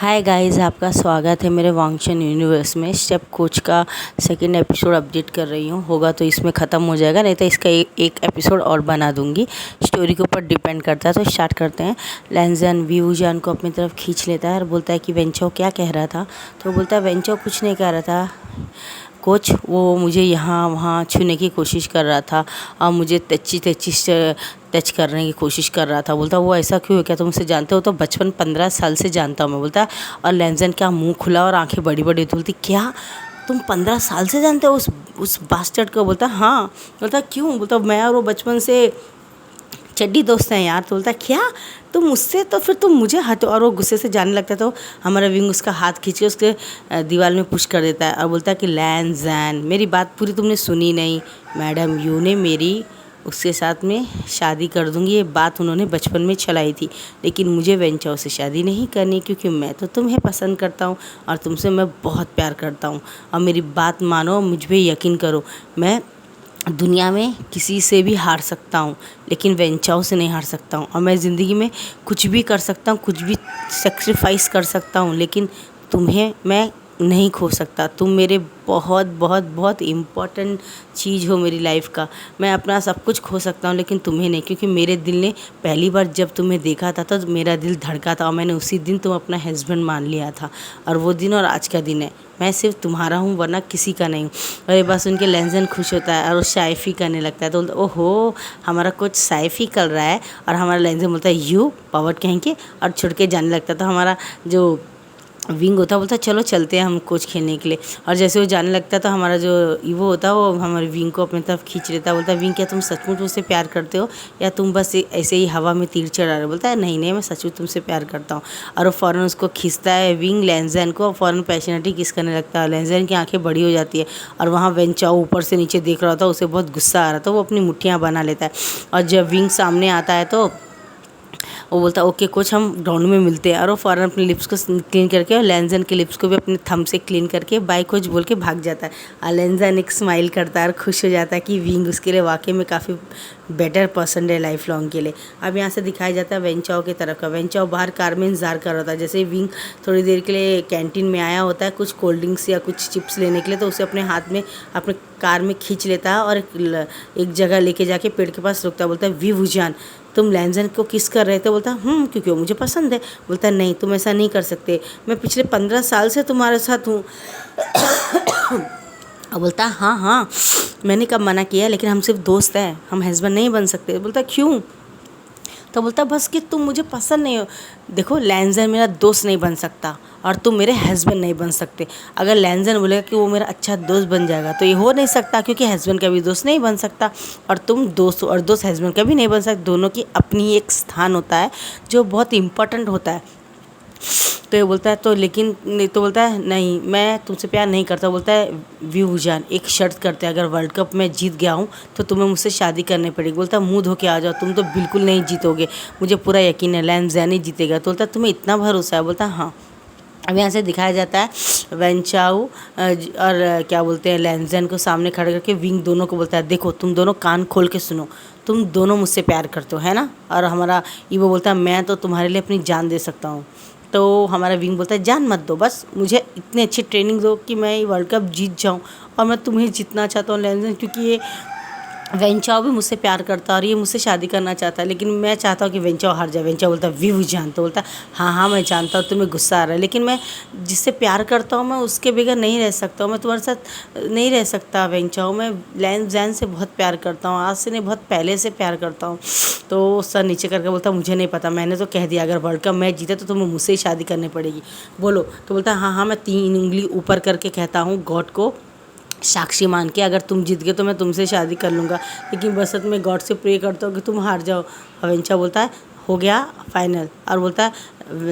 Hi guys, आपका स्वागत है मेरे वांगचन यूनिवर्स में। स्टेप कोच का सेकंड एपिसोड अपडेट कर रही हूँ। होगा तो इसमें ख़त्म हो जाएगा, नहीं तो इसका एक एपिसोड और बना दूँगी। स्टोरी के ऊपर डिपेंड करता है। तो स्टार्ट करते हैं। लैंजन व्यूजान को अपनी तरफ खींच लेता है और बोलता है कि वेंचो क्या कह रहा था। तो बोलता है वेंचो कुछ नहीं कह रहा था कोच, वो मुझे यहाँ वहाँ छूने की कोशिश कर रहा था और मुझे टच करने की कोशिश कर रहा था। बोलता वो ऐसा क्यों है, क्या तुम उसे जानते हो? तो बचपन 15 साल से जानता हूँ मैं, बोलता। और लैंजन क्या मुंह खुला और आंखें बड़ी बड़ी, बोलती क्या तुम 15 साल से जानते हो उस बास्टर्ड को? बोलता हाँ। बोलता क्यों? बोलता मैं और वो बचपन से चड्डी दोस्त हैं यार। तो बोलता क्या तुम मुझसे, तो फिर तुम मुझे हटो। और वो गुस्से से जाने लगता है तो हमारा विंग उसका हाथ खींच के उसके दीवार में पुश कर देता है और बोलता है कि लैंजन मेरी बात पूरी तुमने सुनी नहीं। मैडम यू ने मेरी उसके साथ में शादी कर दूंगी, ये बात उन्होंने बचपन में चलाई थी, लेकिन मुझे वेंचाओ से शादी नहीं करनी क्योंकि मैं तो तुम्हें पसंद करता हूँ और तुमसे मैं बहुत प्यार करता हूँ। और मेरी बात मानो, मुझ पे यकीन करो, मैं दुनिया में किसी से भी हार सकता हूँ लेकिन वेंचाओ से नहीं हार सकता हूँ। और मैं ज़िंदगी में कुछ भी कर सकता हूँ, कुछ भी सेक्रीफाइस कर सकता हूँ, लेकिन तुम्हें मैं नहीं खो सकता। तुम मेरे बहुत बहुत बहुत इम्पॉर्टेंट चीज़ हो मेरी लाइफ का। मैं अपना सब कुछ खो सकता हूँ लेकिन तुम्हें नहीं, क्योंकि मेरे दिल ने पहली बार जब तुम्हें देखा था तो मेरा दिल धड़का था और मैंने उसी दिन तुम अपना हस्बैंड मान लिया था। और वो दिन और आज का दिन है, मैं सिर्फ तुम्हारा हूँ वरना किसी का नहीं हूँ। और ये बात सुन के लैंजन खुश होता है और वो शाइफी करने लगता है। तो बोलता ओहो हमारा कुछ शाइफी कर रहा है। और हमारा लैंजन बोलता है यू पावट कहेंगे और छुड़ के जाने लगता है। तो हमारा जो विंग होता है बोलता चलो चलते हैं हम कोच खेलने के लिए। और जैसे वो जाने लगता है तो हमारा जो ईवो होता है वो हमारे विंग को अपनी तरफ खींच लेता है। बोलता है विंग क्या तुम सचमुच मुझसे प्यार करते हो या तुम बस ऐसे ही हवा में तीर चढ़ा रहे हो? बोलता है नहीं नहीं, मैं सचमुच तुमसे प्यार करता हूँ। और वो फ़ौरन उसको खींचता है विंग लैंजन को, फ़ौरन पैशनेटली किस करने लगता है। लैंजन की आंखें बड़ी हो जाती है और वहाँ वेंचाओ ऊपर से नीचे देख रहा होता है, उसे बहुत गुस्सा आ रहा था, वो अपनी मुट्ठियाँ बना लेता है। और जब विंग सामने आता है तो वो बोलता है ओके कोच हम ग्राउंड में मिलते हैं। और वो फ़ौरन अपने लिप्स को क्लीन करके और लैंजन के लिप्स को भी अपने थंब से क्लीन करके बाय कोच बोल के भाग जाता है। और लैंजन एक स्माइल करता है और खुश हो जाता है कि विंग उसके लिए वाकई में काफ़ी बेटर पर्सन है लाइफ लॉन्ग के लिए। अब यहाँ से दिखाया जाता है वेंचाओ की तरफ का। वेंचाओ बाहर कार में इंतजार कर रहा था। जैसे ही विंग थोड़ी देर के लिए कैंटीन में आया होता है कुछ कोल्ड ड्रिंक्स या कुछ चिप्स लेने के लिए, तो उसे अपने हाथ में अपने कार में खींच लेता है और एक जगह लेके जाके पेड़ के पास रुकता है। बोलता है वी वुजान तुम लैंजन को किस कर रहे थे? बोलता क्योंकि वो मुझे पसंद है। बोलता नहीं तुम ऐसा नहीं कर सकते, मैं पिछले 15 साल से तुम्हारे साथ हूँ। और बोलता हाँ हाँ मैंने कब मना किया, लेकिन हम सिर्फ दोस्त हैं, हम हस्बैंड नहीं बन सकते। बोलता क्यों? तो बोलता बस कि तुम मुझे पसंद नहीं हो। देखो लैंजन मेरा दोस्त नहीं बन सकता और तुम मेरे हस्बैंड नहीं बन सकते। अगर लैंजन बोलेगा कि वो मेरा अच्छा दोस्त बन जाएगा तो ये हो नहीं सकता, क्योंकि हस्बैंड का भी दोस्त नहीं बन सकता और तुम दोस्त और दोस्त हस्बैंड का भी नहीं बन सकता। दोनों की अपनी एक स्थान होता है जो बहुत इम्पोर्टेंट होता है। तो ये बोलता है तो लेकिन नहीं, तो बोलता है नहीं मैं तुमसे प्यार नहीं करता। बोलता है व्यूजान एक शर्त करते हैं, अगर वर्ल्ड कप में जीत गया हूँ तो तुम्हें मुझसे शादी करनी पड़ेगी। बोलता है मुंह धो के आ जाओ, तुम तो बिल्कुल नहीं जीतोगे, मुझे पूरा यकीन है लैंजन ही जीतेगा। तो बोलता है तुम्हें इतना भरोसा है? बोलता है हाँ। अब यहाँ से दिखाया जाता है वेंचाओ और क्या बोलते हैं लैंजन को सामने खड़े करके विंग दोनों को बोलता है देखो तुम दोनों कान खोल के सुनो, तुम दोनों मुझसे प्यार करते हो है ना? और हमारा ईवो बोलता है मैं तो तुम्हारे लिए अपनी जान दे सकता हूँ। तो हमारा विंग बोलता है जान मत दो, बस मुझे इतनी अच्छी ट्रेनिंग दो कि मैं ये वर्ल्ड कप जीत जाऊँ। और मैं तुम्हें जीतना चाहता हूँ लैंजन, क्योंकि ये वेंचाओ भी मुझसे प्यार करता है और ये मुझसे शादी करना चाहता है, लेकिन मैं चाहता हूँ कि वेंचाओ हार जाए। वेंचाओ बोलता है वी जान, तो बोलता है हाँ हाँ मैं जानता हूँ तुम्हें गुस्सा आ रहा है, लेकिन मैं जिससे प्यार करता हूँ मैं उसके बगैर नहीं रह सकता हूँ, मैं तुम्हारे साथ नहीं रह सकता वेंचाओ। मैं लैंजन से बहुत प्यार करता हूँ, आज से नहीं बहुत पहले से प्यार करता हूँ। तो सर नीचे करके बोलता मुझे नहीं पता, मैंने तो कह दिया अगर वर्ल्ड कप मैच जीते तो तुम्हें मुझसे ही शादी करनी पड़ेगी, बोलो। तो बोलता हाँ हाँ मैं 3 उंगली ऊपर करके कहता हूँ गॉड को साक्षी मान के, अगर तुम जीत गए तो मैं तुमसे शादी कर लूँगा, लेकिन बस मैं गॉड से प्रे करता हूँ कि तुम हार जाओ। वेंचा बोलता है हो गया फाइनल। और बोलता है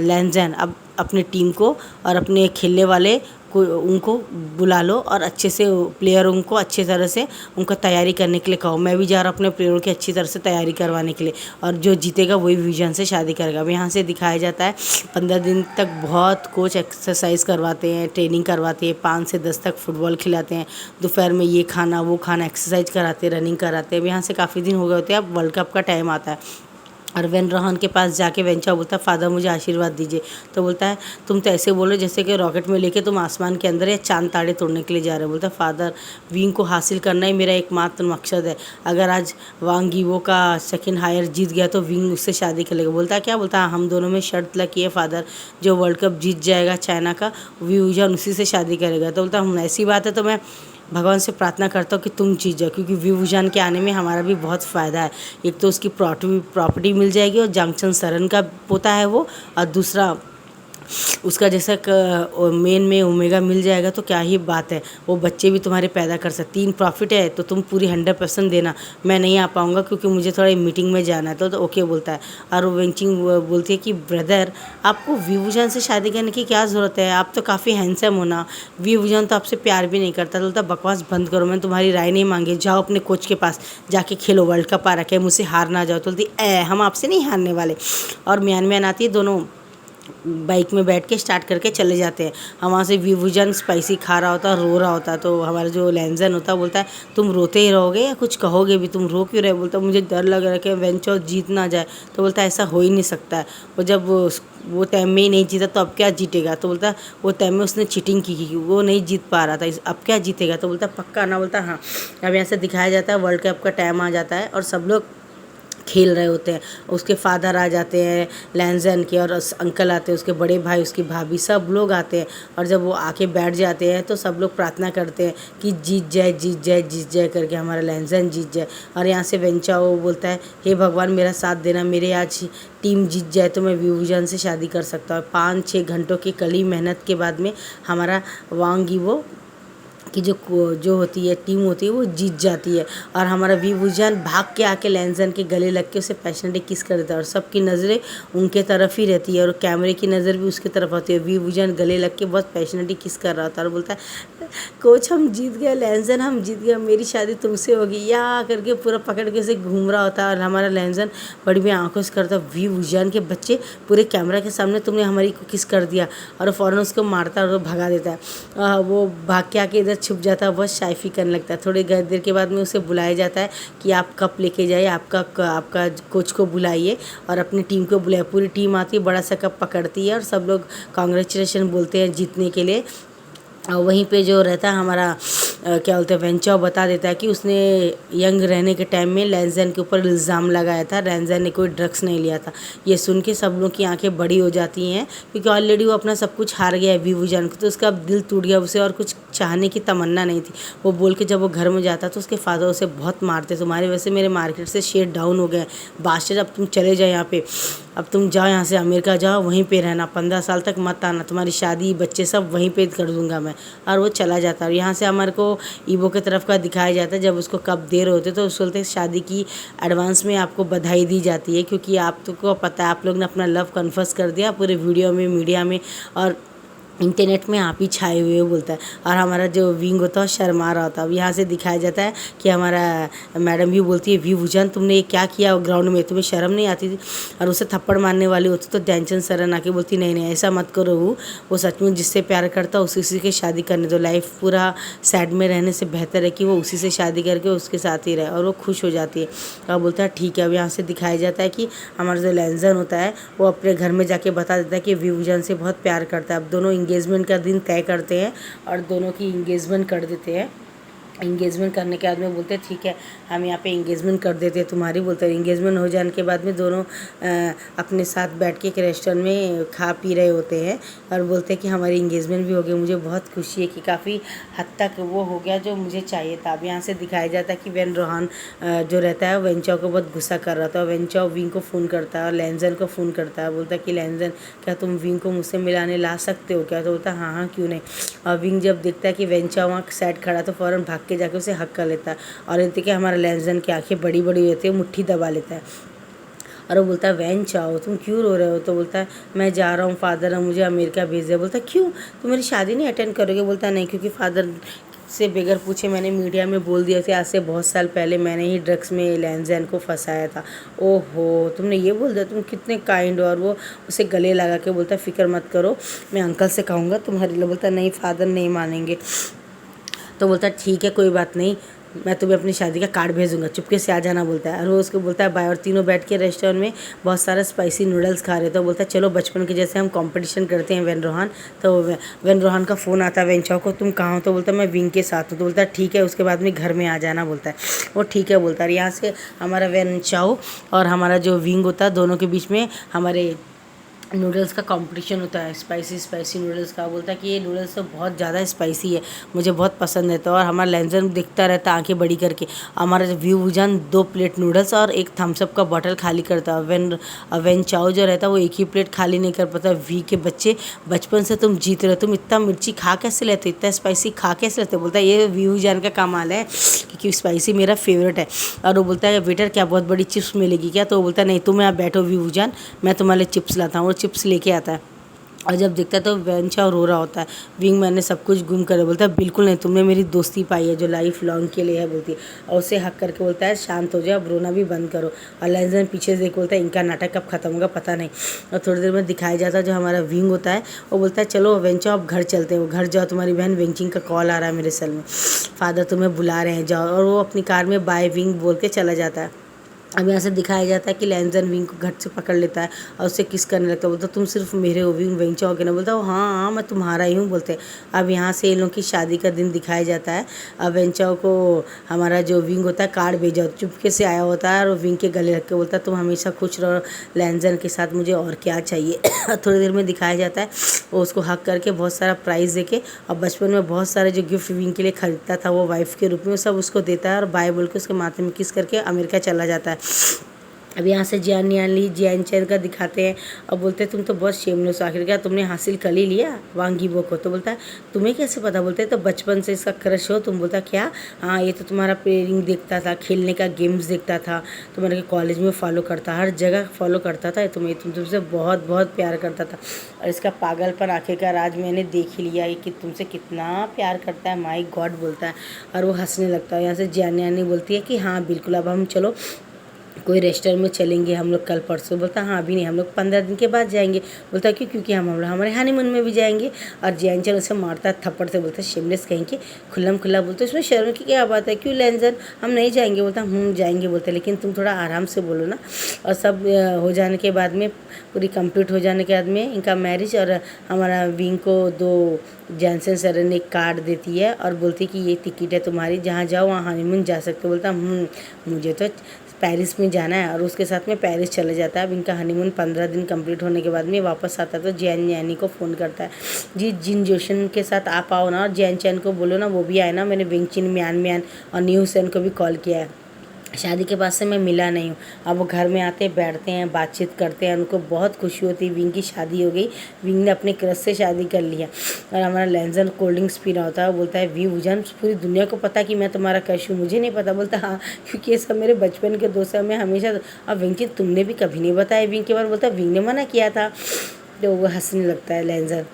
लैंजन अब अपने टीम को और अपने खेलने वाले को उनको बुला लो और अच्छे से प्लेयरों को अच्छी तरह से उनको तैयारी करने के लिए कहो। मैं भी जा रहा हूँ अपने प्लेयरों की अच्छी तरह से तैयारी करवाने के लिए, और जो जीतेगा वही विजन से शादी करेगा। अब यहाँ से दिखाया जाता है 15 दिन तक बहुत कोच एक्सरसाइज करवाते हैं, ट्रेनिंग करवाते हैं, 5 से 10 तक फुटबॉल खिलाते हैं, दोपहर में ये खाना वो खाना एक्सरसाइज कराते हैं, रनिंग कराते हैं। अब यहाँ से काफ़ी दिन हो गए होते हैं, अब वर्ल्ड कप का टाइम आता है। और वेन रोहन के पास जाके वेंचाओ बोलता है फादर मुझे आशीर्वाद दीजिए। तो बोलता है तुम तो ऐसे बोलो जैसे कि रॉकेट में लेके तुम आसमान के अंदर या चांद तारे तोड़ने के लिए जा रहे हो। बोलता है फादर विंग को हासिल करना ही मेरा एकमात्र मकसद है। अगर आज वांग यीवो का सेकंड हायर जीत गया तो विंग उससे शादी कर लेगा। बोलता है क्या? बोलता है हम दोनों में शर्त लगी है फादर, जो वर्ल्ड कप जीत जाएगा चाइना का वी जन उसी से शादी करेगा। तो बोलता है ऐसी बात है तो मैं भगवान से प्रार्थना करता हूँ कि तुम जीत जाओ, क्योंकि विवुजान के आने में हमारा भी बहुत फ़ायदा है। एक तो उसकी प्रॉपर्टी मिल जाएगी और जंक्शन सरन का पोता है वो, और दूसरा उसका जैसा मेन में ओमेगा मिल जाएगा तो क्या ही बात है। वो बच्चे भी तुम्हारे पैदा कर सकते। 3 प्रॉफिट है तो तुम पूरी 100% देना। मैं नहीं आ पाऊँगा क्योंकि मुझे थोड़ा मीटिंग में जाना है। तो ओके बोलता है। और वो वेंचिंग बोलती है कि ब्रदर आपको विवुजान से शादी करने की क्या ज़रूरत है, आप तो काफ़ी हैंडसम हो ना, विवुजान तो आपसे प्यार भी नहीं करता। तो बोलता बकवास बंद करो, मैं तुम्हारी राय नहीं मांगी, जाओ अपने कोच के पास जाके खेलो, वर्ल्ड कप आ रखा है, मुझसे हार ना जाओ। तो बोलती हम आपसे नहीं हारने वाले। और म्यान आती है, दोनों बाइक में बैठ के स्टार्ट करके चले जाते हैं। हम वहाँ से विवुजन स्पाइसी खा रहा होता है, रो रहा होता है। तो हमारा जो लैंजन होता है बोलता है तुम रोते ही रहोगे या कुछ कहोगे भी, तुम रो क्यों रहे? बोलता मुझे डर लग रहा है कि वेंचो जीत ना जाए। तो बोलता ऐसा हो ही नहीं सकता है, वो जब वो टाइम में ही नहीं जीता तो अब क्या जीतेगा। तो बोलता वो टाइम में उसने चीटिंग की, वो नहीं जीत पा रहा था, अब क्या जीतेगा। तो बोलता पक्का ना? बोलता हाँ। अब यहाँ से दिखाया जाता है वर्ल्ड कप का टाइम आ जाता है और सब लोग खेल रहे होते हैं। उसके फादर आ जाते हैं लैंजन के, और अंकल आते हैं, उसके बड़े भाई, उसकी भाभी, सब लोग आते हैं। और जब वो आके बैठ जाते हैं तो सब लोग प्रार्थना करते हैं कि जीत जाए जीत जाए जीत जाए करके हमारा लैंजन जीत जाए। और यहाँ से वेंचाओ बोलता है हे भगवान मेरा साथ देना, मेरे आज टीम जीत जाए तो मैं विवुजन से शादी कर सकता हूँ। 5-6 घंटों की कड़ी मेहनत के बाद में हमारा वांग यीवो कि जो होती है टीम होती है वो जीत जाती है। और हमारा विवुजान भाग के आके लैंजन के गले लग के उसे पैशनेटली किस कर देता है, और सबकी नज़रें उनके तरफ ही रहती है और कैमरे की नज़र भी उसकी तरफ होती है। विवुजान गले लग के बहुत पैशनेटली किस कर रहा था और बोलता है कोच हम जीत गए, लैंजन हम जीत गए, मेरी शादी तुमसे होगी या करके पूरा पकड़ के उसे घूम रहा होता है। और हमारा लैंजन बड़ी भी आंखों से करता, विवुजान के बच्चे पूरे कैमरा के सामने तुमने हमारी को किस कर दिया, और फ़ौरन उसको मारता और भगा देता है। वो भाग के आके इधर छुप जाता है, बहुत शाइफी करने लगता है। थोड़ी देर के बाद में उसे बुलाया जाता है कि आप कप लेके जाइए, आपका कोच को बुलाइए और अपनी टीम को बुलाइए। पूरी टीम आती है, बड़ा सा कप पकड़ती है और सब लोग कांग्रेचुलेशन बोलते हैं जीतने के लिए। और वहीं पे जो रहता है हमारा क्या बोलते हैं वेंचाओ बता देता है कि उसने यंग रहने के टाइम में लैंजन के ऊपर इल्ज़ाम लगाया था, लैंजन ने कोई ड्रग्स नहीं लिया था। ये सुन के सब लोग की आंखें बड़ी हो जाती हैं क्योंकि ऑलरेडी वो अपना सब कुछ हार गया है विवुजान को, तो उसका अब दिल टूट गया, उसे और कुछ चाहने की तमन्ना नहीं थी। वो बोल के जब वो घर में जाता तो उसके फादर उसे बहुत मारते, तुम्हारी वजह से मेरे मार्केट से शेयर डाउन हो गए, बादशाह अब तुम चले जाओ यहाँ पे, अब तुम जाओ यहाँ से अमेरिका जाओ, वहीं पे रहना, 15 साल तक मत आना, तुम्हारी शादी बच्चे सब वहीं पे कर दूंगा मैं। और वो चला जाता है। यहाँ से हमारे को ईवो की तरफ का दिखाया जाता है, जब उसको कब देर होते तो उस बोलते शादी की एडवांस में आपको बधाई दी जाती है, क्योंकि आपको पता है आप लोग ने अपना लव कन्फर्स कर दिया पूरे वीडियो में, मीडिया में और इंटरनेट में आप ही छाए हुए बोलता है। और हमारा जो विंग होता है शर्मा रहा होता है। अब यहाँ से दिखाया जाता है कि हमारा मैडम भी बोलती है विवुजान तुमने ये क्या किया ग्राउंड में, तुम्हें शर्म नहीं आती थी, और उसे थप्पड़ मारने वाली होती तो ध्यानचंद सरन आके बोलती नहीं नहीं ऐसा मत करो, वो सच में जिससे प्यार करता उसी से शादी करने दो, लाइफ पूरा सैड में रहने से बेहतर है कि वो उसी से शादी करके उसके साथ ही रहे, और वो खुश हो जाती है। और बोलता है ठीक है। अब यहाँ से दिखाया जाता है कि हमारा जो लैंजन होता है वो अपने घर में जाके बता देता है कि विवुजान से बहुत प्यार करता है। अब दोनों इंगेजमेंट का दिन तय करते हैं और दोनों की इंगेजमेंट कर देते हैं। इंगेजमेंट करने के बाद में बोलते हैं ठीक है हम यहाँ पे इंगेजमेंट कर देते हैं तुम्हारी। बोलते हैं इंगेजमेंट हो जाने के बाद में दोनों अपने साथ बैठ के एक रेस्टोरेंट में खा पी रहे होते हैं और बोलते हैं कि हमारी इंगेजमेंट भी हो गई, मुझे बहुत खुशी है कि काफ़ी हद तक वो हो गया जो मुझे चाहिए था। अब यहाँ से दिखाया जाता है कि वेन रोहन जो रहता है वेंचाओ को बहुत गुस्सा कर रहा था। वेंचाओ विंग को फ़ोन करता है और लैंजन को फ़ोन करता है, बोलता है कि लैंजन क्या तुम विंग को मुझसे मिलाने ला सकते हो क्या? तो बोलता है हाँ क्यों नहीं। और विंग जब देखता है कि वेंचाओ वहाँ साइड खड़ा तो फ़ौरन भाग के जाके उसे हक कर लेता है और ये कि हमारा लैंजन की आंखें बड़ी बड़ी होती है, मुट्ठी दबा लेता है और वो बोलता है वेंचाओ तुम क्यों रो रहे हो? तो बोलता है मैं जा रहा हूँ, फादर ने मुझे अमेरिका भेज दिया। बोलता है क्यों, तुम मेरी शादी नहीं अटेंड करोगे? बोलता है नहीं, क्योंकि फादर से बगैर पूछे मैंने मीडिया में बोल दिया था आज से बहुत साल पहले मैंने ही ड्रग्स में लैंजन को फंसाया था। ओहो तुमने ये बोल दिया, तुम कितने काइंड हो। और वो उसे गले लगा के बोलता है फ़िक्र मत करो, मैं अंकल से कहूँगा तुम्हारे लिए। बोलता नहीं फादर नहीं मानेंगे। तो बोलता ठीक है कोई बात नहीं, मैं तुम्हें अपनी शादी का कार्ड भेजूंगा, चुपके से आ जाना बोलता है। और वो उसको बोलता है बाय। और तीनों बैठ के रेस्टोरेंट में बहुत सारा स्पाइसी नूडल्स खा रहे थे। तो बोलता है चलो बचपन के जैसे हम कंपटीशन करते हैं वेन रोहान। तो वेन रोहान का फ़ोन आता है वेन चाओ को, तुम कहाँ हो? तो बोलता है मैं विंग के साथ हूँ। तो बोलता है ठीक है, उसके बाद में घर में आ जाना बोलता है। वो ठीक है बोलता है। और यहाँ से हमारा वेन चाओ और हमारा जो विंग होता है दोनों के बीच में हमारे नूडल्स का कंपटीशन होता है, स्पाइसी नूडल्स का। बोलता है कि ये नूडल्स तो बहुत ज़्यादा स्पाइसी है, मुझे बहुत पसंद है। तो और हमारा लेंजन दिखता रहता है आंखें बड़ी करके। हमारा व्यू वुजान 2 प्लेट नूडल्स और एक थम्स अप का बॉटल खाली करता है। वेन चाओ जो रहता है वो एक ही प्लेट खाली नहीं कर पाता। वी के बच्चे, बचपन से तुम जीत रहे हो, तुम इतना मिर्ची खा कैसे लेते हो, इतना स्पाइसी खा कैसे लेते हो? बोलता है ये वी वुजान का कमाल है, क्योंकि स्पाइसी मेरा फेवरेट है। और वो बोलता है वेटर क्या बहुत बड़ी चिप्स मिलेगी क्या? तो वो बोलता है नहीं, तुम यहाँ बैठो वी वुजान, मैं तुम्हारे लिए चिप्स लाता हूँ। चिप्स लेके आता है और जब देखता है तो वेन चाओ रो रहा होता है। विंग मैंने सब कुछ गुम कर। बोलता है बिल्कुल नहीं, तुमने मेरी दोस्ती पाई है जो लाइफ लॉन्ग के लिए है बोलती है। और उसे हक करके बोलता है शांत हो जाओ, अब रोना भी बंद करो। और लेंजन पीछे से देख बोलता है इनका नाटक कब खत्म होगा पता नहीं। और थोड़ी देर में दिखाया जाता है जो हमारा विंग होता है वो बोलता है चलो वेन चाओ अब घर चलते हैं। वो घर जाओ, तुम्हारी बहन वेंचिंग का कॉल आ रहा है मेरे सेल में, फादर तुम्हें बुला रहे हैं, जाओ। और वो अपनी कार में बाय विंग बोल के चला जाता है। अब यहाँ से दिखाया जाता है कि लेंजन विंग को घट से पकड़ लेता है और उससे किस करने लगता है। बोलता तुम सिर्फ मेरे हो विंग, वेंचा हो के ना? बोलता हाँ हाँ मैं तुम्हारा ही हूँ बोलते। अब यहाँ से इन लोग की शादी का दिन दिखाया जाता है। अब वेंचाओ को हमारा जो विंग होता है कार्ड भेजा, चुपके से आया होता है और विंग के गले रख के बोलता है तुम हमेशा खुश रहो लेंजन के साथ, मुझे और क्या चाहिए। थोड़ी देर में दिखाया जाता है वो उसको हक करके बहुत सारा प्राइज़ देके और बचपन में बहुत सारे जो गिफ्ट विंग के लिए खरीदता था वो वाइफ के रूप में सब उसको देता है और बाय बोल के उसके माथे में किस करके अमेरिका चला जाता है। अब यहाँ से जियान चैन का दिखाते हैं और बोलते हैं तुम तो बहुत शेमलेस हो, आखिर क्या तुमने हासिल कर ही लिया वांग यीबो को? तो बोलता है तुम्हें कैसे पता? बोलते हैं तो बचपन से इसका क्रश हो तुम? बोलता क्या? हाँ ये तो तुम्हारा प्लेयरिंग देखता था, खेलने का गेम्स देखता था, तुम्हारे कॉलेज में फॉलो करता, हर जगह फॉलो करता था तुमसे बहुत बहुत प्यार करता था। और इसका पागलपन आखिरकार आज मैंने देख ही लिया कि तुमसे कितना प्यार करता है, माई गॉड बोलता है। और वो हंसने लगता है। यहाँ से जियान बोलती है कि हाँ बिल्कुल, अब हम चलो कोई रेस्टोरेंट में चलेंगे हम लोग कल परसों। बोलता हाँ अभी नहीं, हम लोग 15 दिन के बाद जाएंगे। बोलता क्यों? क्योंकि हम लोग हमारे हनीमून में भी जाएंगे। और जियान उसे मारता थप्पड़ से, बोलता शिमलेस कहीं के, खुल्लम खुल्ला। बोलते इसमें शर्म की क्या बात है, क्यों लेंजन हम नहीं जाएंगे? बोलता जाएंगे। बोलते लेकिन तुम थोड़ा आराम से बोलो ना। और सब हो जाने के बाद में, पूरी कंप्लीट हो जाने के बाद में इनका मैरिज, और हमारा विंग को 2 जॉनसन सर ने कार्ड देती है और बोलती कि ये टिकट है तुम्हारी, जहाँ जाओ वहाँ हनीमून जा सकते हो। बोलता मुझे तो पेरिस में जाना है। और उसके साथ में पेरिस चले जाता है। अब इनका हनीमून 15 दिन कंप्लीट होने के बाद में वापस आता है तो जियानी को फ़ोन करता है, जी जिन जोशन के साथ आप आओ ना और जियान को बोलो ना वो भी आए ना, मैंने विंगचिन म्यान और न्यू सेन को भी कॉल किया है, शादी के बाद से मैं मिला नहीं हूँ। अब वो घर में आते बैठते हैं, बातचीत करते हैं, उनको बहुत खुशी होती है विंग की शादी हो गई, विंग ने अपने क्रश से शादी कर लिया। और हमारा लेंजन कोल्ड ड्रिंक्स पी रहा होता है। बोलता है वी वुजान पूरी दुनिया को पता कि मैं तुम्हारा क्रश हूँ, मुझे नहीं पता? बोलता हाँ क्योंकि ये सब मेरे बचपन के दोस्त हैं, मैं हमेशा। अब विंग की तुमने भी कभी नहीं बताया विंग के बारे में? बोलता विंग ने मना किया था। तो वो हंसने लगता है लेंजन।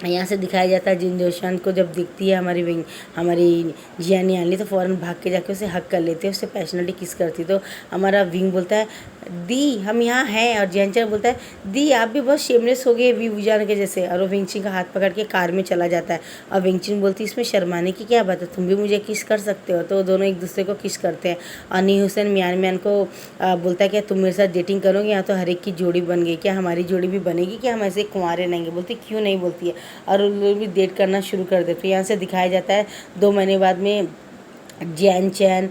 यहाँ से दिखाया जाता है जिन जोशान को जब दिखती है हमारी जियानी आली तो फ़ौरन भाग के जाके उसे हक कर लेते हैं, उससे पैशनेटली किस करती। तो हमारा विंग बोलता है दी हम यहाँ हैं, और जियान बोलता है दी आप भी बहुत शेमलेस हो गए वी वुजान के जैसे। और वो विंगचिन का हाथ पकड़ के कार में चला जाता है। और विंगचिन बोलती इसमें शर्माने की क्या बात है, तुम भी मुझे किस कर सकते हो। तो दोनों एक दूसरे को किस करते हैं। और नी हुसैन म्यान को बोलता है क्या तुम मेरे साथ डेटिंग करोगे? यहाँ तो हर एक की जोड़ी बन गई, क्या हमारी जोड़ी भी बनेगी? क्या हम ऐसे कुंवारे रहेंगे? बोलती क्यों नहीं बोलती है। और उन लोग भी डेट करना शुरू कर देते। यहाँ से दिखाया जाता है 2 महीने बाद में जियान चैन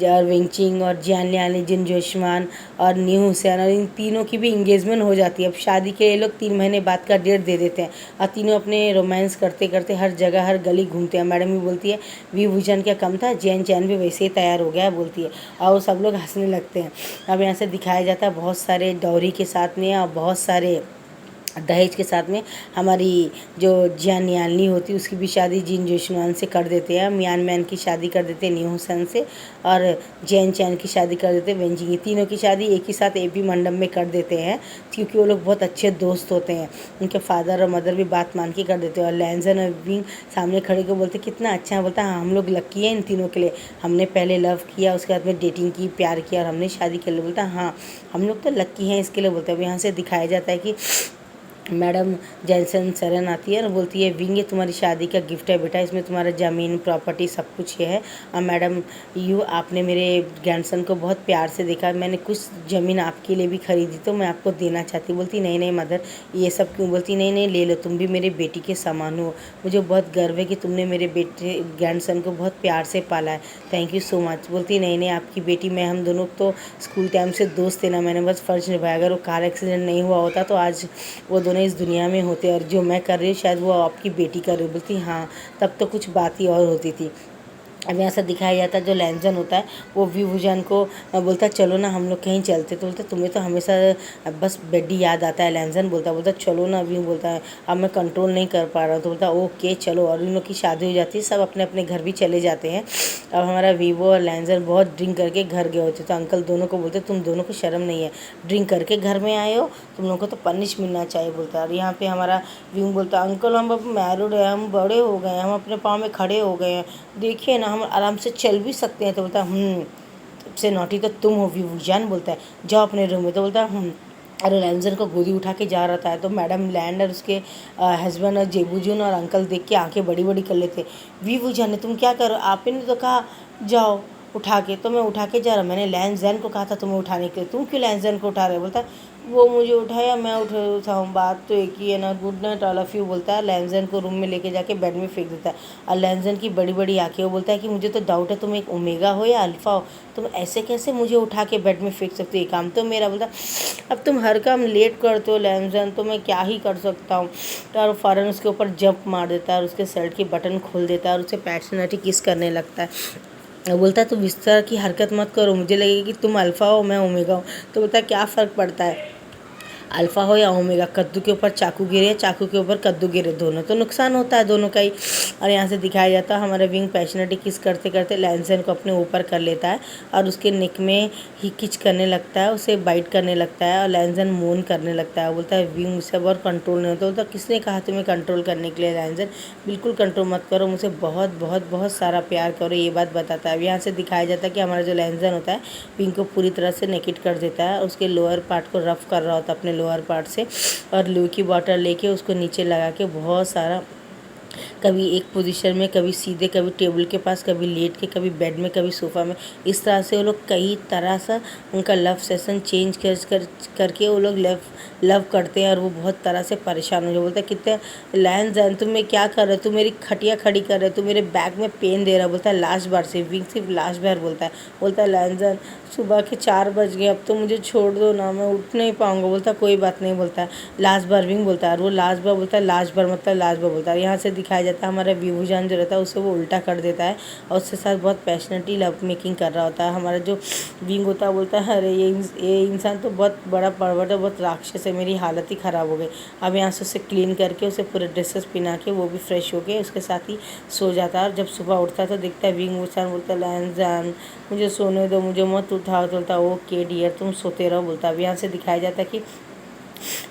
और विंगचिंग और जियान जिन जोशमान और न्यू हुसैन और इन तीनों की भी इंगेजमेंट हो जाती है। अब शादी के लिए लोग 3 महीने बाद का डेट दे देते हैं और तीनों अपने रोमांस करते करते हर जगह हर गली घूमते हैं। मैडम भी बोलती है वी वुजान क्या कम था, जियान चैन भी वैसे ही तैयार हो गया है बोलती है। और वो सब लोग हंसने लगते हैं। अब यहाँ से दिखाया जाता है बहुत सारे डॉरी के साथ में और बहुत सारे दहेज के साथ में हमारी जो जियानी होती है उसकी भी शादी जिन जोशमान से कर देते हैं। म्यान की शादी कर देते हैं न्यू हुसैन से, और जियान चैन की शादी कर देते हैं वेंजिंग। तीनों की शादी एक ही साथ AP मंडप में कर देते हैं क्योंकि वो लोग बहुत अच्छे दोस्त होते हैं। उनके फादर और मदर भी बात मान के कर देते हैं। और लेंजन और विंग सामने खड़े को बोलते कितना अच्छा है। बोलता हाँ हम लोग लकी हैं इन तीनों के लिए, हमने पहले लव किया, उसके बाद में डेटिंग की, प्यार किया और हमने शादी कर ली। बोलता हाँ हम लोग तो लकी हैं इसके लिए। बोलते हैं अब यहाँ से दिखाया जाता है कि मैडम जैनसन सरन आती है और बोलती है विंग ये तुम्हारी शादी का गिफ्ट है बेटा, इसमें तुम्हारा ज़मीन प्रॉपर्टी सब कुछ ये है। और मैडम आपने मेरे ग्रैंडसन को बहुत प्यार से देखा, मैंने कुछ ज़मीन आपके लिए भी खरीदी तो मैं आपको देना चाहती। बोलती नहीं नहीं मदर ये सब क्यों। बोलती नहीं नहीं ले लो, तुम भी मेरे बेटी के समान हो, मुझे बहुत गर्व है कि तुमने मेरे बेटे ग्रैंडसन को बहुत प्यार से पाला है, थैंक यू सो मच। बोलती नहीं नहीं आपकी बेटी मैं हम दोनों तो स्कूल टाइम से दोस्त थे ना, मैंने बस फ़र्ज़ निभाया, अगर वो कार एक्सीडेंट नहीं हुआ होता तो आज वो दोनों इस दुनिया में होते, और जो मैं कर रही हूँ शायद वो आपकी बेटी कर रही। बोलती हाँ तब तो कुछ बात ही और होती थी। अब यहाँ से दिखाया जाता है जो लैंजन होता है वो विभूजन को बोलता है चलो ना हम लोग कहीं चलते। तो बोलता तुम्हें तो हमेशा बस बेडी याद आता है। लैंजन बोलता चलो ना। व्यू बोलता है अब मैं कंट्रोल नहीं कर पा रहा हूँ। तो बोलता ओके चलो, और इन लोग की शादी हो जाती है, सब अपने अपने घर भी चले जाते हैं। अब हमारा वीवो और लैंजन बहुत ड्रिंक करके घर गए होते, तो अंकल दोनों को बोलते तुम दोनों को शर्म नहीं है, ड्रिंक करके घर में आए हो, तुम लोगों को तो पनिश मिलना चाहिए। बोलता है और यहाँ पे हमारा व्यू बोलता अंकल हम अब मैरिड है, हम बड़े हो गए हैं, हम अपने पाँव में खड़े हो गए हैं, देखिए ना हम आराम से चल भी सकते हैं। तो बोलता सबसे नॉटी तो तुम हो विभूजान। बोलता है जाओ अपने रूम में। तो बोलता अरे लैंजन को गोदी उठा के जा रहा था, तो मैडम लैंड और उसके हस्बैंड और जेबूजन और अंकल देख के आंखें बड़ी बड़ी कर लेते। विभूजान तुम क्या करो, आपने तो कहा जाओ उठा के, तो मैं उठा के जा रहा, मैंने लैंजन को कहा था तुम्हें उठाने के लिए, तुम क्यों लैंजन को उठा रहे हो। बोलता वो मुझे उठाया मैं उठाऊँ, बात तो एक ही है ना, good night all of you. बोलता है लैंजन को रूम में लेके जाके बेड में फेंक देता है। और लैंजन की बड़ी बड़ी आंखें, वो बोलता है कि मुझे तो डाउट है तुम एक ओमेगा हो या अल्फ़ा हो, तुम ऐसे कैसे मुझे उठा के बेड में फेंक सकते हो, ये काम तो मेरा। बोलता अब तुम हर काम लेट करते हो लैंजन, तो मैं क्या ही कर सकता हूँ। और फ़ौरन उसके ऊपर जंप मार देता है और उसके शर्ट की बटन खोल देता है और उसे पैशनेटली किस करने लगता है। बोलता है तुम इस तरह की हरकत मत करो, मुझे लगेगा कि तुम अल्फ़ा हो मैं ओमेगा हूँ। तो बोलता है क्या फ़र्क पड़ता है अल्फ़ा हो या ओमेगा, कद्दू के ऊपर चाकू गिरे, चाकू के ऊपर कद्दू गिरे, दोनों तो नुकसान होता है दोनों का ही। और यहाँ से दिखाया जाता है हमारा विंग पैशनेटली किस करते करते लैंजन को अपने ऊपर कर लेता है और उसके नेक में ही किच करने लगता है, उसे बाइट करने लगता है और लैंजन मोन करने लगता है। बोलता है विंग मुझसे और कंट्रोल नहीं होता। बोलता किसने कहा तुम्हें कंट्रोल करने के लिए लैंजन, बिल्कुल कंट्रोल मत करो, मुझे बहुत बहुत बहुत सारा प्यार करो, ये बात बताता है। अब यहाँ से दिखाया जाता है कि हमारा जो लैंजन होता है विंग को पूरी तरह से नेकेट कर देता है, उसके लोअर पार्ट को रफ कर रहा होता है अपने लोअर पार्ट से, और लू की बॉटल लेके उसको नीचे लगा के बहुत सारा, कभी एक पोजीशन में, कभी सीधे, कभी टेबल के पास, कभी लेट के, कभी बेड में, कभी सोफ़ा में, इस तरह से वो लोग कई तरह से उनका लव सेशन चेंज करके वो लोग लव करते हैं और वो बहुत तरह से परेशान हो जाए। बोलता है कितने लैंजन तुम मैं क्या कर रहे हो, तुम मेरी खटिया खड़ी कर रहे हो, तुम मेरे बैक में पेन दे रहा है। बोलता है लास्ट बार से विंग सिर्फ लास्ट बार बोलता है लैंजन सुबह के 4 बज गए, अब तो मुझे छोड़ दो ना, मैं उठ नहीं पाऊँगा। बोलता कोई बात नहीं। बोलता है लास्ट बार विंग बोलता है, और वो लास्ट बार बोलता है, लास्ट बार मतलब लास्ट बार बोलता है। यहाँ से दिखाया जाता है हमारा विभूजान जो रहता है उसे वो उल्टा कर देता है और उसके साथ बहुत पैशनेटली लव मेकिंग कर रहा होता है। हमारा जो विंग होता है बोलता है अरे ये इंसान तो बहुत बड़ा परवट है, बहुत राक्षस है, मेरी हालत ही ख़राब हो गई। अब यहाँ से उसे क्लीन करके उसे पूरे ड्रेसेस पहना के वो भी फ्रेश हो के उसके साथ ही सो जाता है। और जब सुबह उठता है तो दिखता है विंग इंसान बोलता है लैंजन मुझे सोने दो, मुझे मत उठाओ। तो बोलता है ओके डियर तुम सोते रहो। बोलता है अब यहाँ से दिखाया जाता है कि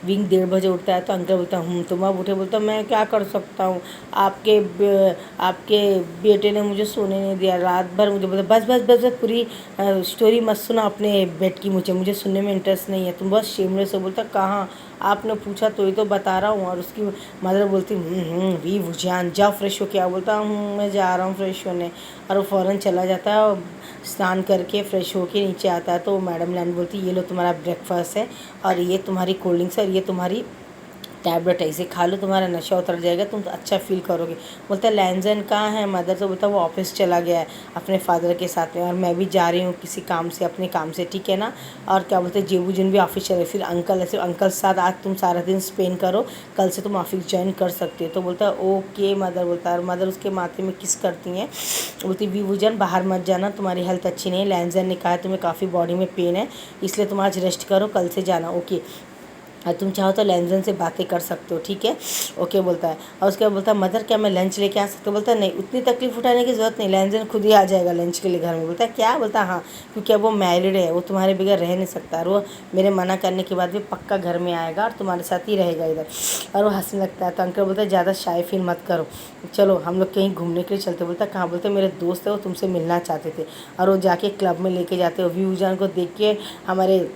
विंग 1:30 बजे उठता है तो अंकल बोलता तुम अब उठे। बोलता मैं क्या कर सकता हूँ, आपके बेटे ने मुझे सोने नहीं दिया रात भर। मुझे बोलता बस बस बस बस पूरी स्टोरी मत सुना अपने बेड की, मुझे सुनने में इंटरेस्ट नहीं है, तुम बस शेमलेस हो। बोलता कहाँ आपने पूछा तो ही तो बता रहा हूँ। और उसकी मदर बोलती वी भुजान जाओ फ्रेश हो क्या। बोलता हूँ मैं जा रहा हूँ फ्रेश होने, और वो फ़ौरन चला जाता है और स्नान करके फ्रेश होके नीचे आता है। तो मैडम लैंड बोलती ये लो तुम्हारा ब्रेकफास्ट है और ये तुम्हारी कोल्ड ड्रिंक्स है और ये तुम्हारी टैबलेट है, इसे खा लो तुम्हारा नशा उतर जाएगा, तुम तो अच्छा फील करोगे। बोलता है लैंजन कहाँ है मदर। तो बोलता वो ऑफिस चला गया है अपने फादर के साथ में, और मैं भी जा रही हूँ किसी काम से, अपने काम से, ठीक है ना। और क्या बोलते हैं जेबूजन भी ऑफिस चले, फिर अंकल ऐसे अंकल के साथ आज तुम सारा दिन स्पेंड करो, कल से तुम ऑफिस ज्वाइन कर सकते हो। तो बोलता है ओके मदर। बोलता है मदर उसके माथे में किस करती हैं। बोलती विभूजन बाहर मत जाना, तुम्हारी हेल्थ अच्छी नहीं है, लैंजन ने कहा तुम्हें काफ़ी बॉडी में पेन है, इसलिए तुम आज रेस्ट करो, कल से जाना ओके। और तुम चाहो तो लैंजन से बातें कर सकते हो, ठीक है ओके। बोलता है और उसके बाद बोलता है मदर क्या मैं लंच लेके आ सकता हूँ। बोलता है नहीं उतनी तकलीफ उठाने की ज़रूरत नहीं, लैंजन खुद ही आ जाएगा लंच के लिए घर में। बोलता है क्या। बोलता है हाँ क्योंकि अब वो मैरिड है, वो तुम्हारे बगैर रह नहीं सकता, और वो मेरे मना करने के बाद भी पक्का घर में आएगा और तुम्हारे साथ ही रहेगा इधर। और वो हंसने लगता है। तो अंकल बोलता है ज़्यादा शाय फील मत करो, चलो हम लोग कहीं घूमने के लिए चलते। बोलता है कहाँ। बोलते मेरे दोस्त है वो तुमसे मिलना चाहते थे, और वो जाके क्लब में लेके जाते हो। व्यूजान को देख के हमारे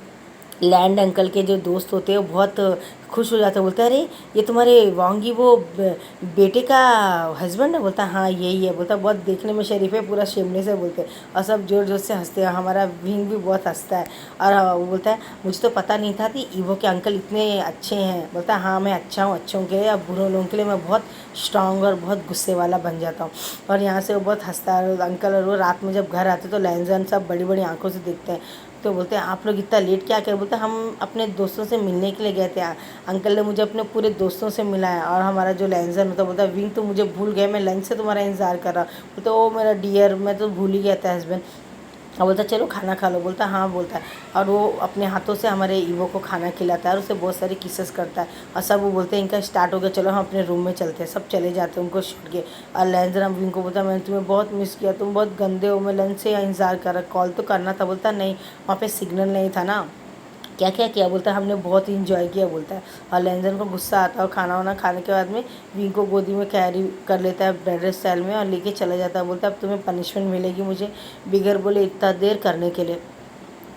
लैंड अंकल के जो दोस्त होते हैं वो बहुत खुश हो जाते हैं, बोलते हैं अरे ये तुम्हारे वांगी वो बेटे का हस्बैंड है। बोलता है हाँ यही है। बोलता है बहुत देखने में शरीफ है, पूरा शेमलेस है बोलते हैं। और सब जोर जोर से हंसते हैं, हमारा विंग भी बहुत हंसता है। और वो बोलता है मुझे तो पता नहीं था कि ईवो के अंकल इतने अच्छे हैं। बोलता है हाँ मैं अच्छा हूँ, अच्छों के लिए अब बुरे लोगों के लिए मैं बहुत स्ट्रांग और बहुत गुस्से वाला बन जाता हूँ। और यहाँ से वो बहुत हंसता है अंकल। और वो रात में जब घर आते तो लैंजन सब बड़ी बड़ी आंखों से देखते हैं। तो बोलते हैं आप लोग इतना लेट क्या किया। बोलते हैं हम अपने दोस्तों से मिलने के लिए गए थे, अंकल ने मुझे अपने पूरे दोस्तों से मिलाया। और हमारा जो लैंजन होता बोलता है विंग तो मुझे भूल गए, मैं लंच से तुम्हारा इंतज़ार कर रहा। बोलते ओ मेरा डियर मैं तो भूल ही गया था हस्बैंड। और बोलता चलो खाना खा लो। बोलता हाँ बोलता है। और वो अपने हाथों से हमारे ईवो को खाना खिलाता है और उसे बहुत सारी किसेस करता है। और सब वो बोलते हैं इनका स्टार्ट हो गया, चलो हम अपने रूम में चलते हैं। सब चले जाते हैं उनको छोड़ के। और लैंजर हम विंग को बोलता मैंने तुम्हें बहुत मिस किया, तुम बहुत गंदे हो, मैं लंच से इंतज़ार कर रहा, कॉल तो करना था। बोलता नहीं वहाँ पे सिग्नल नहीं था ना। क्या क्या किया। बोलता है हमने बहुत इंजॉय किया। बोलता है और लैंजन को गुस्सा आता है और खाना वाना खाने के बाद में विंग को गोदी में कैरी कर लेता है ब्रेड स्टाइल में और लेके चला जाता है। बोलता है अब तुम्हें पनिशमेंट मिलेगी मुझे बिगर बोले इतना देर करने के लिए।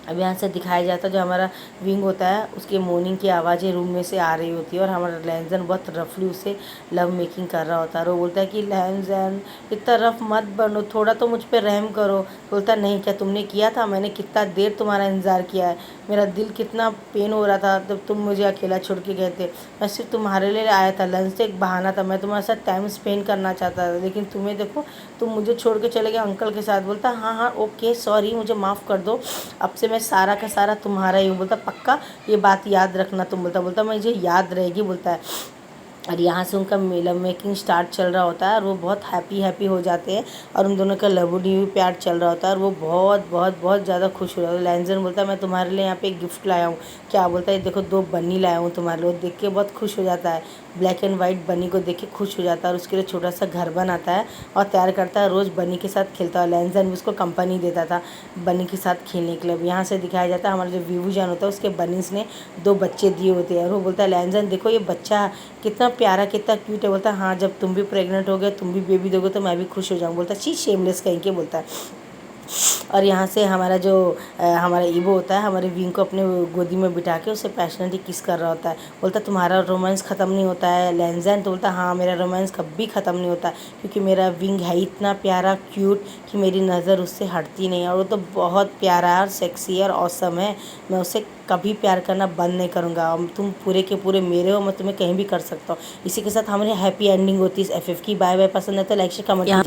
अब यहाँ से दिखाया जाता है जो हमारा विंग होता है उसके मॉर्निंग की आवाज़ें रूम में से आ रही होती है और हमारा लैंजन बहुत रफली उसे लव मेकिंग कर रहा होता है। और वो बोलता है कि लैंजन इतना रफ मत बनो, थोड़ा तो मुझ पर रहम करो। बोलता नहीं क्या तुमने किया था, मैंने कितना देर तुम्हारा इंतज़ार किया है, मेरा दिल कितना पेन हो रहा था जब तुम मुझे अकेला छोड़ के गए थे। मैं सिर्फ तुम्हारे लिए आया था, लंच से एक बहाना था, मैं तुम्हारे साथ टाइम स्पेंड करना चाहता था, लेकिन तुम्हें देखो तुम मुझे छोड़ के चले गए अंकल के साथ। बोलता हाँ हाँ ओके सॉरी, मुझे माफ़ कर दो, अब से मैं सारा का सारा तुम्हारा ही हूँ। बोलता पक्का ये बात याद रखना तुम। बोलता मुझे याद रहेगी। बोलता है और यहाँ से उनका लव मेकिंग स्टार्ट चल रहा होता है और वो बहुत हैप्पी हो जाते हैं और उन दोनों का लव ड्यू प्यार चल रहा होता है और वो बहुत बहुत बहुत ज़्यादा खुश हो रहा है। लैंजन बोलता है मैं तुम्हारे लिए यहाँ पे एक गिफ्ट लाया हूँ। क्या। बोलता है देखो 2 बन्नी लाया हूँ तुम्हारे लिए। देख के बहुत खुश हो जाता है, ब्लैक एंड वाइट बनी को देख के खुश हो जाता है और उसके लिए छोटा सा घर बनाता है और तैयार करता है। रोज़ बनी के साथ खेलता है। लैंजन भी उसको कंपनी देता था बनी के साथ खेलने के लिए। यहाँ से दिखाया जाता है हमारा जो वीवू जान होता है उसके बनीस ने 2 बच्चे दिए होते हैं और वो बोलता है लैंजन देखो ये बच्चा कितना प्यारा कितना क्यूट है। बोलता है हाँ जब तुम भी प्रेग्नेंट हो गए तुम भी बेबी दोगे तो मैं भी खुश हो जाऊँ। बोलता है ची शेमलेस कहीं के। बोलता है और यहाँ से हमारा जो हमारा ईवो होता है हमारे विंग को अपने गोदी में बिठा के उसे पैशनेटली किस कर रहा होता है। बोलता तुम्हारा रोमांस ख़त्म नहीं होता है लैंजन। तो बोलता हाँ मेरा रोमांस कभी ख़त्म नहीं होता क्योंकि मेरा विंग है इतना प्यारा क्यूट कि मेरी नज़र उससे हटती नहीं है और वो तो बहुत प्यारा और सेक्सी और ऑसम है, मैं उसे कभी प्यार करना बंद नहीं करूँगा। तुम पूरे के पूरे मेरे हो, मैं तुम्हें कहीं भी कर सकता हूँ। इसी के साथ हमारी हैप्पी एंडिंग होती है इस FF की। Bye bye. पसंद है तो लाइक से कमेंट।